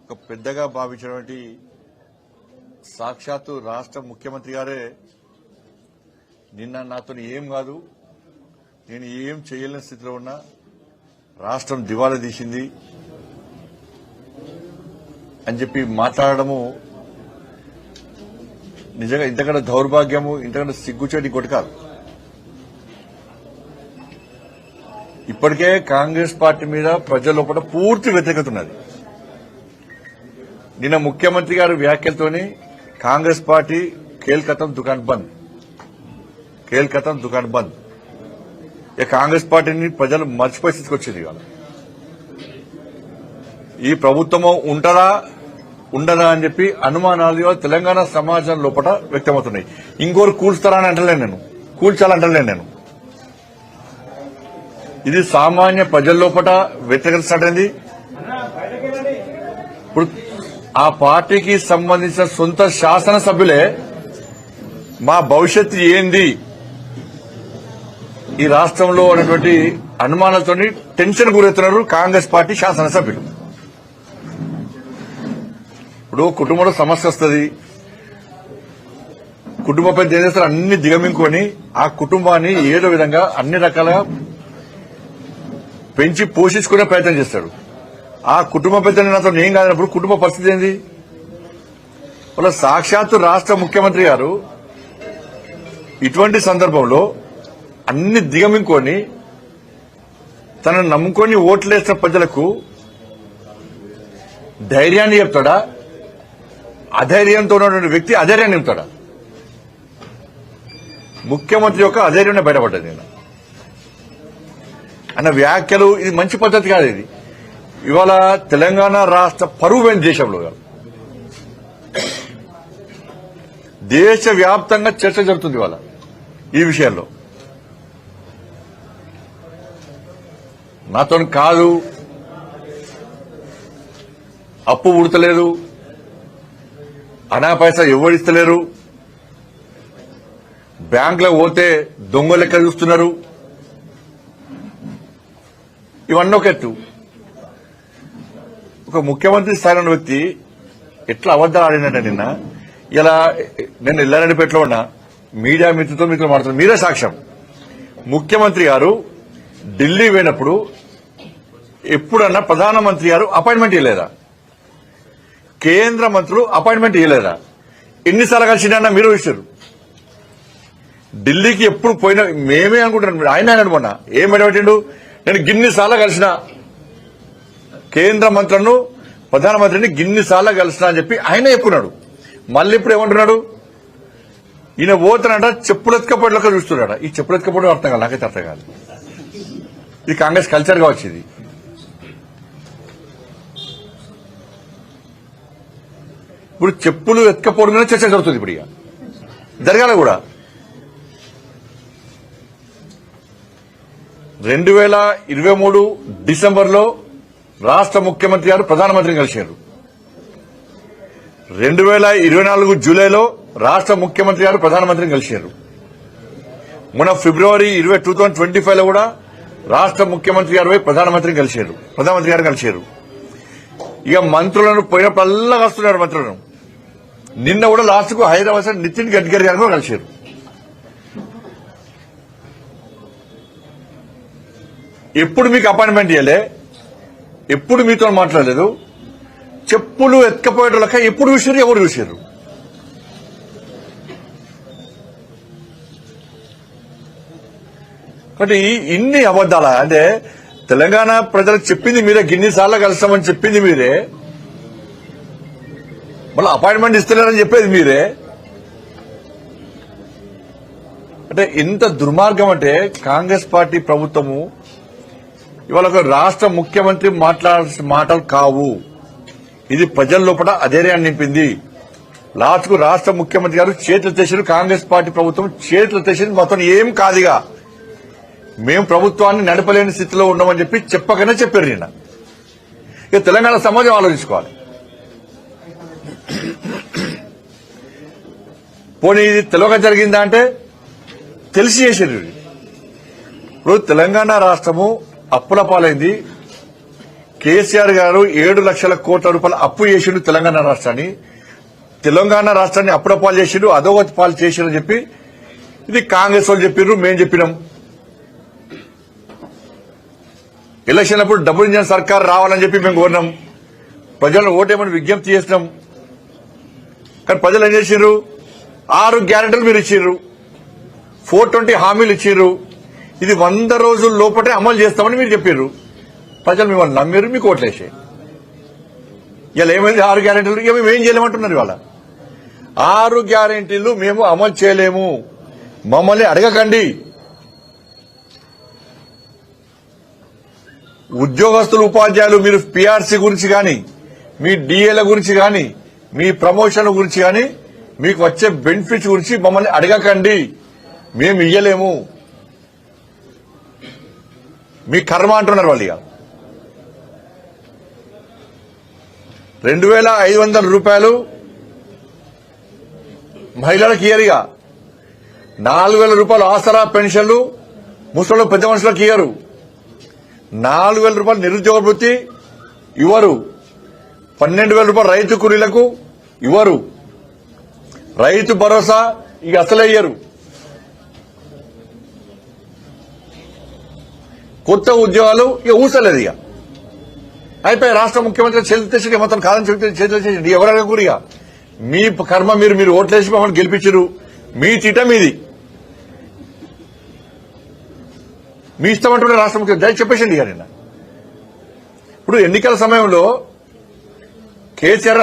ఒక పెద్దగా భావించినటువంటి సాక్షాత్తు రాష్ట్ర ముఖ్యమంత్రి గారే నిన్న నాతో ఏం కాదు, నేను ఏం చేయలేని స్థితిలో ఉన్నా, రాష్ట్రం దివాలా తీసింది అని చెప్పి మాట్లాడడము నిజంగా ఇంతకంటే దౌర్భాగ్యము, ఇంతకంటే సిగ్గుచేటి ఇంకోటి కాదు. ఇప్పటికే కాంగ్రెస్ పార్టీ మీద ప్రజల లోపల పూర్తి వ్యతిరేకత ఉన్నది. నిన్న ముఖ్యమంత్రి గారి వ్యాఖ్యలతోని కాంగ్రెస్ పార్టీ కేల్కతం దుకాన్ బంద్, కేల్కతం దుకాన్ బంద్. ఇక కాంగ్రెస్ పార్టీని ప్రజలు మర్చిపోయే స్థితికి వచ్చింది. ఇవాళ ఈ ప్రభుత్వము ఉంటదా ఉండదా అని చెప్పి అనుమానాలు తెలంగాణ సమాజం లోపల వ్యక్తమవుతున్నాయి. ఇంకోరు కూల్స్తారా అని అంటలేను నేను, కూల్చాలంటలేను నేను. ఇది సామాన్య ప్రజల లోపల వ్యతిరేకత స్టార్ట్ అయింది. ఇప్పుడు ఆ పార్టీకి సంబంధించిన సొంత శాసనసభ్యులే మా భవిష్యత్తు ఏంది ఈ రాష్ట్రంలో అనేటువంటి అనుమానాలతో టెన్షన్ గురవుతున్నారు కాంగ్రెస్ పార్టీ శాసనసభ్యులు. ఇప్పుడు కుటుంబంలో సమస్య వస్తుంది, కుటుంబ పెద్ద ఏం చేస్తారు, అన్ని దిగమింగుకొని ఆ కుటుంబాన్ని ఏదో విధంగా అన్ని రకాలుగా పెంచి పోషించుకునే ప్రయత్నం చేస్తాడు. ఆ కుటుంబ పెద్దలు నాతో ఏం కాదన్నప్పుడు కుటుంబ పరిస్థితి ఏంది? వాళ్ళ సాక్షాత్తు రాష్ట్ర ముఖ్యమంత్రి గారు ఇటువంటి సందర్భంలో అన్ని దిగమింగుకొని తనను నమ్ముకొని ఓట్లేసిన ప్రజలకు ధైర్యాన్ని చెప్తాడా? అధైర్యంతో ఉన్నటువంటి వ్యక్తి అధైర్యాన్ని చెప్తాడా? ముఖ్యమంత్రి యొక్క అధైర్యాన్ని బయటపడ్డది నేను అన్న వ్యాఖ్యలు. ఇది మంచి పద్ధతి కాదు. ఇది ఇవాళ తెలంగాణ రాష్ట్ర పరువు పోయిన దేశంలో కాదు, దేశవ్యాప్తంగా చర్చ జరుగుతుంది ఇవాళ ఈ విషయంలో. నాతో కాదు, అప్పు ఉడతలేదు, అనా పైసా ఎవరిస్తలేరు, బ్యాంకులో పోతే దొంగ లెక్క చూస్తున్నారు, ఇవన్నీ ఒక ఎత్తు. ఒక ముఖ్యమంత్రి స్థాయిలో ఉన్న వ్యక్తి ఎట్లా అబద్దాలు ఆడినట్ట నిన్న. ఇలా నేను ఎల్లారెడ్డిపేటలో ఉన్న మీడియా మిత్రులతో మీతో మాట్లాడుతున్నా, మీరే సాక్ష్యం. ముఖ్యమంత్రి గారు ఢిల్లీ పోయినప్పుడు ఎప్పుడన్నా ప్రధానమంత్రి గారు అపాయింట్మెంట్ ఇవ్వలేదా? కేంద్ర మంత్రులు అపాయింట్మెంట్ ఇవ్వలేదా? ఎన్నిసార్లు కలిసినా మీరు ఇచ్చారు. ఢిల్లీకి ఎప్పుడు పోయినా మేమే అనుకుంటున్నాం. ఆయన మొన్న ఏం పెట్టిండు, నేను గిన్నిసార్లు కలిసిన కేంద్ర మంత్రులను, ప్రధానమంత్రిని గిన్నిసార్లు కలిసిన అని చెప్పి ఆయన చెప్పుకున్నాడు. మళ్ళీ ఇప్పుడు ఏమంటున్నాడు, ఈయన పోతానంట చెప్పులెత్తుకపోయేలాగా చూస్తున్నాడు. ఈ చెప్పులెత్తుకపోవడం అర్థం కాదు, నాకైతే అర్థం కాదు. ఇది కాంగ్రెస్ కల్చర్ గా వచ్చింది. ఇప్పుడు చెప్పులు ఎత్తుకపోవడం మీద చర్చ జరుగుతుంది. ఇప్పుడు ఇక జరగాలి కూడా. 2023 డిసెంబర్లో రాష్ట్ర ముఖ్యమంత్రి గారు ప్రధానమంత్రిని కలిశారు. 2024 జూలైలో రాష్ట్ర ముఖ్యమంత్రి గారు ప్రధానమంత్రిని కలిశారు. మొన్న ఫిబ్రవరి 2025లో కూడా రాష్ట్ర ముఖ్యమంత్రి గారు ప్రధానమంత్రి గారు కలిశారు. ఇక మంత్రులను పోయినప్పుడల్లా కలుస్తున్నారు మంత్రులను. నిన్న కూడా లాస్ట్ కు హైదరాబాద్ నితిన్ గడ్కరీ గారు కూడా కలిశారు. ఎప్పుడు మీకు అపాయింట్మెంట్ ఇవ్వలే, ఎప్పుడు మీతో మాట్లాడలేదు. చెప్పులు ఎత్తుకపోయేటోళ్ళక ఎప్పుడు చూసారు, ఎవరు చూసారు? కాబట్టి ఇన్ని అబద్దాలా? అంటే తెలంగాణ ప్రజలకు చెప్పింది మీరే, గిన్నిసార్లు కలుస్తామని చెప్పింది మీరే, మళ్ళీ అపాయింట్మెంట్ ఇస్తలేరని చెప్పేది మీరే. అంటే ఇంత దుర్మార్గం అంటే కాంగ్రెస్ పార్టీ ప్రభుత్వము ఇవాళ ఒక రాష్ట్ర ముఖ్యమంత్రి మాట్లాడాల్సిన మాటలు కావు. ఇది ప్రజల లోపల అధైర్యాన్ని నింపింది. లాస్ట్ కు రాష్ట్ర ముఖ్యమంత్రి గారు చేతులు తెచ్చారు, కాంగ్రెస్ పార్టీ ప్రభుత్వం చేతులు తెచ్చింది. మొత్తం ఏం కాదుగా, మేము ప్రభుత్వాన్ని నడపలేని స్థితిలో ఉన్నామని చెప్పి చెప్పకనే చెప్పారు నిన్న. ఇక తెలంగాణ సమాజం ఆలోచించుకోవాలి. పోనీ ఇది తెలియక జరిగిందా అంటే తెలిసి చేసేది. ఇప్పుడు తెలంగాణ రాష్ట్రము అప్పుల పాలైంది. కేసీఆర్ గారు 7 లక్షల కోట్ల రూపాయల అప్పు చేసిండు తెలంగాణ రాష్ట్రాన్ని అప్పుడపాలు చేసిండు, అధోగతి పాలు చేసిండు అని చెప్పి ఇది కాంగ్రెస్ వాళ్ళు చెప్పిర్రు, మేము చెప్పినాం. ఎలక్షన్ అప్పుడు డబుల్ ఇంజన్ సర్కార్ రావాలని చెప్పి మేము కోరినాం, ప్రజలను ఓటేమని విజ్ఞప్తి చేసినాం. కానీ ప్రజలు ఏం చేసిర్రు? 6 గ్యారెంటీలు మీరు ఇచ్చిర్రు, 420 హామీలు ఇచ్చిర్రు, ఇది 100 రోజుల లోపటే అమలు చేస్తామని మీరు చెప్పిర్రు. ప్రజలు మిమ్మల్ని నమ్మిరు, మీకు ఓట్లేసాయి. ఇలా ఏమైంది? 6 గ్యారెంటీలు ఇక మేము ఏం చేయలేమంటున్నారు. ఇవాళ 6 గ్యారెంటీలు మేము అమలు చేయలేము, మమ్మల్ని అడగకండి. ఉద్యోగస్తులు, ఉపాధ్యాయులు మీరు పీఆర్సీ గురించి కానీ, మీ డిఏల గురించి కానీ, మీ ప్రమోషన్ గురించి కానీ, మీకు వచ్చే బెనిఫిట్స్ గురించి మమ్మల్ని అడగకండి, మేము ఇయ్యలేము, మీ కర్మ అంటున్నారు వాళ్ళు. ఇక 2,500 రూపాయలు మహిళలకు ఇయ్యరుగా, 4,000 రూపాయలు ఆసరా పెన్షన్లు ముసలు పెద్ద మనుషులకు ఇయ్యరు, 4,000 రూపాయలు నిరుద్యోగ వృత్తి ఇవ్వరు, 12,000 రూపాయలు రైతు కూలీలకు ఇవ్వరు, రైతు భరోసా ఇక అసలే ఇయ్యరు, కొత్త ఉద్యోగాలు ఇక ఊసలేదు. ఇక అయిపోయి రాష్ట్ర ముఖ్యమంత్రి చేతులు మొత్తం కాదని చేతులు చేసింది. ఎవరైనా కూడా మీ కర్మ, మీరు ఓట్లేసి మమ్మల్ని గెలిపించారు, మీ తిట మీది, మీ ఇష్టం అంటున్న రాష్ట్ర ముఖ్యమంత్రి దయ చెప్పేసింది. ఇక నిన్న ఇప్పుడు ఎన్నికల సమయంలో కేసీఆర్